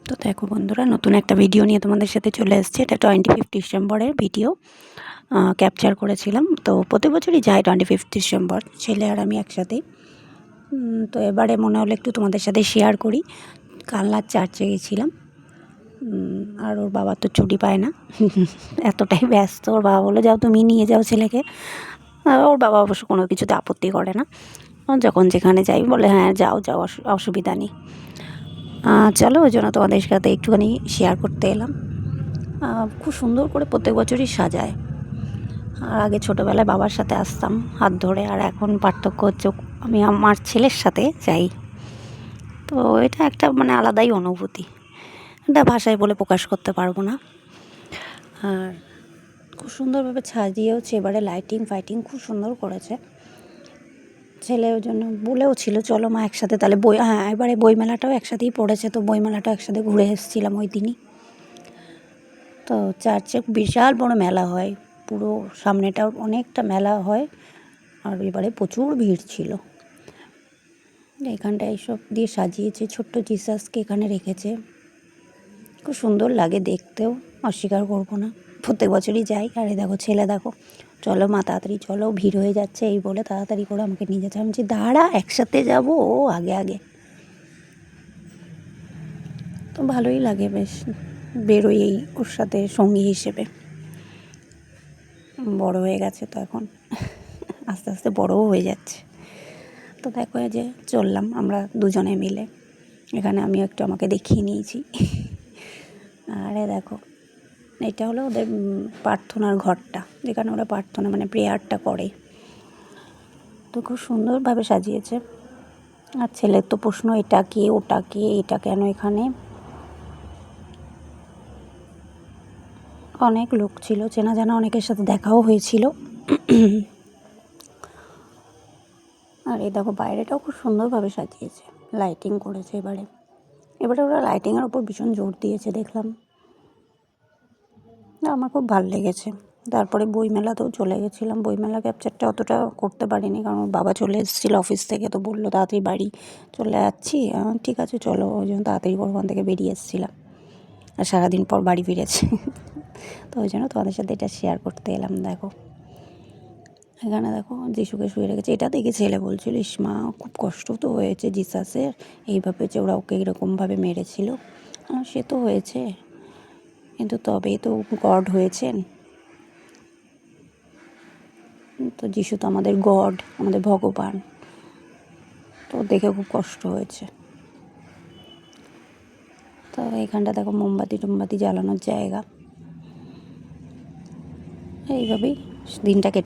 তো দেখো বন্ধুরা, নতুন একটা ভিডিও নিয়ে তোমাদের সাথে চলে এসেছি। এটা 25 ডিসেম্বরের ভিডিও ক্যাপচার করেছিলাম। তো প্রতি বছরই যাই 25 ডিসেম্বর, ছেলে আর আমি একসাথে। তো এবারে মনে হলো একটু তোমাদের সাথে শেয়ার করি। কালনার চার্চে গেছিলাম, আর ওর বাবা তো ছুটি পায় না, এতটাই ব্যস্ত। ওর বাবা বললো, যাও তুমি নিয়ে যাও ছেলেকে। ওর বাবা অবশ্য কোনো কিছুতে আপত্তি করে না, যখন যেখানে যাই বলে হ্যাঁ যাও যাও, অসুবিধা নেই। চলো, ওই জন্য তোমাদের সাথে একটুখানি শেয়ার করতে এলাম। খুব সুন্দর করে প্রত্যেক বছরই সাজায়। আর আগে ছোটোবেলায় বাবার সাথে আসতাম হাত ধরে, আর এখন পার্থক্য হচ্ছে আমি আমার ছেলের সাথে যাই। তো এটা একটা মানে আলাদাই অনুভূতি, এটা ভাষায় বলে প্রকাশ করতে পারবো না। আর খুব সুন্দরভাবে সাজিয়েওছে, এবারে লাইটিং ফাইটিং খুব সুন্দর করেছে। ছেলে ওই জন্য বলেও ছিল, চলো মা একসাথে তাহলে এবারে বইমেলাটাও একসাথেই পড়েছে, তো বইমেলাটাও একসাথে ঘুরে এসেছিলাম ওই দিনই। তো চার্চে বিশাল বড় মেলা হয়, পুরো সামনেটা অনেকটা মেলা হয়, আর এবারে প্রচুর ভিড় ছিল। এখানটা এইসব দিয়ে সাজিয়েছে, ছোট্ট জিসাসকে এখানে রেখেছে, খুব সুন্দর লাগে দেখতেও, অস্বীকার করবো না। প্রত্যেক বছরই যাই। আর দেখো ছেলে, দেখো চলো মা তাড়াতাড়ি চলো, ভিড় হয়ে যাচ্ছে, এই বলে তাড়াতাড়ি করে আমাকে নিয়ে যাচ্ছে। আমি বলছি দাঁড়া, একসাথে যাবো, ও আগে আগে। তো ভালোই লাগে, বেশ বেরোই এই ওর সাথে সঙ্গী হিসেবে। বড় হয়ে গেছে তো এখন, আস্তে আস্তে বড়ও হয়ে যাচ্ছে। তো দেখো যে চললাম আমরা দুজনে মিলে, এখানে আমিও একটু আমাকে দেখিয়ে নিয়েছি। আরে দেখো, এটা হলো ওদের প্রার্থনার ঘরটা, যেখানে ওরা প্রার্থনা মানে প্রেয়ারটা করে। তো খুব সুন্দরভাবে সাজিয়েছে। আর ছেলের তো প্রশ্ন, এটা কে ওটা কে, এটা কেন এখানে। অনেক লোক ছিল, চেনা জানা অনেকের সাথে দেখাও হয়েছিল। আর এই দেখো বাইরেটাও খুব সুন্দরভাবে সাজিয়েছে, লাইটিং করেছে। এবারে ওরা লাইটিংয়ের ওপর ভীষণ জোর দিয়েছে দেখলাম, আমার খুব ভালো লেগেছে। তারপরে বইমেলাতেও চলে গেছিলাম, বইমেলা ক্যাপচারটা অতটা করতে পারিনি, কারণ বাবা চলে এসেছিলো অফিস থেকে, তো বললো তাড়াতাড়ি বাড়ি চলে যাচ্ছি। ঠিক আছে চলো, ওই জন্য তাড়াতাড়ি করে ওখান থেকে বেরিয়ে এসেছিলাম, আর সারাদিন পর বাড়ি ফিরেছি। তো ওই জন্য তোমাদের সাথে এটা শেয়ার করতে এলাম। দেখো এখানে দেখো যিশুকে শুয়ে রেখেছে, এটা দেখে ছেলে বলছিল, ইসমা খুব কষ্ট তো হয়েছে জিসাসের, এইভাবে যে ওরা ওকে এরকমভাবে মেরেছিল। সে তো হয়েছে, কিন্তু তবেই তো গড হয়েছেন। তো যিশু তো আমাদের গড, আমাদের ভগবান। তো দেখে খুব কষ্ট হয়েছে। তো এইখানটা দেখো মোমবাতি জ্বালানোর জায়গা। এইভাবেই দিনটা কেটে